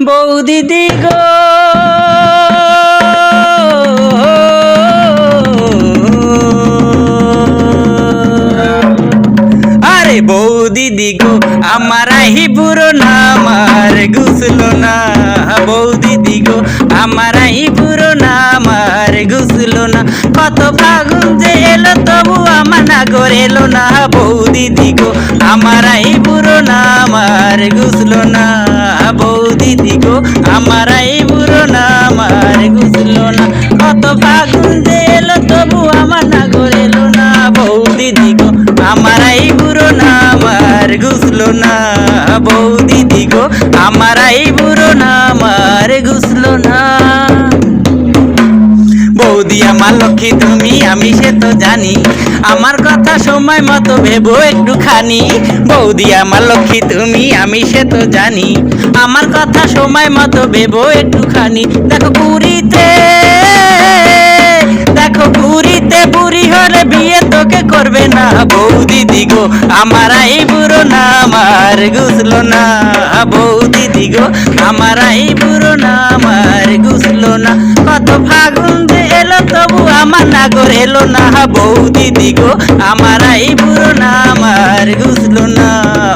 বৌদিদি গো আরে বৌদিদি গো আমার হিবুরো না আমার গুছলো না। বৌদিদি গো আমার হিবুরো না আমার গুছলো না। কত ফাগুন যে এলো তবু আমার নাগর এলো না। বৌদিদি গো আমার হিবুরো না আমার গুছলো না। বৌদিদি গো আমার হিবুরো না আমার গুছলো না। কত ফাগুন যে এলো তবু আমার নাগর এলো না। বৌদিদি গো আমার হিবুরো না আমার গুছলো না। বৌদিদি গো আমার হিবুরো না আমার গুছলো না। বৌদি আমার লক্ষ্মী তুমি আমি সে তো জানি, আমার কথা সময় মতো ভেবো একটুখানি। বৌদি আমার লক্ষ্মী তুমি আমি সে তো জানি, আমার কথা সময় মতো ভেবো একটুখানি। দেখো পুরীতে বুড়ি হলে বিয়ে তোকে করবে না। বৌদিদি গো আমার হিবুরো না আমার গুছলো না। বৌদিদি গো আমার হিবুরো না আমার গুছলো না। কত ফাগুন যে এলো তবু আমার নাগর এলো না। বৌদিদি গো আমার হিবুরো না আমার গুছলো না।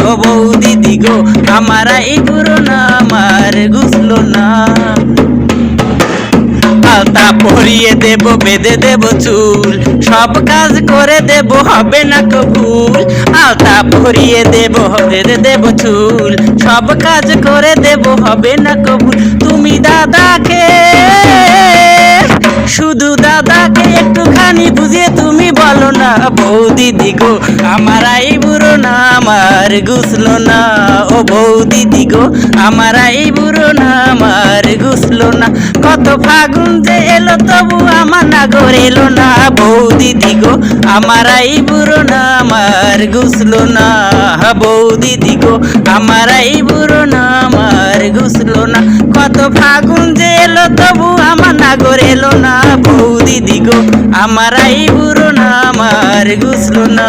ও বৌদিদি গো আমার হিবুরো না আমার গুছলো না। আলতা পরিয়ে দেব বেঁধে দেব চুল, সব কাজ করে দেব হবে না কবুল। আলতা পরিয়ে দেব বেঁধে দেব চুল, সব কাজ করে দেব হবে না কবুল। তুমি দাদাকে শুধু দাদাকে একটুখানি বুঝিয়ে তুমি বলো না। বৌদিদি গো আমার হিবুরো না আমার গুছলো না। ও বৌদিদি গো আমার হিবুরো না আমার গুছলো না। কত ফাগুন যে এলো তবু আমার নাগর এলো না। বৌদিদি গো আমার হিবুরো না আমার গুছলো না। বৌদিদি গো আমার হিবুরো না আমার গুছলো না। কত ফাগুন যে এলো তবু আমার নাগর এলো না। বৌদিদি গো আমার হিবুরো না আমার গুছলো না।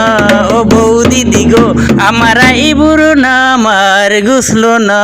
ও বৌদিদি গো আমার হিবুরো না আমার গুছলো না।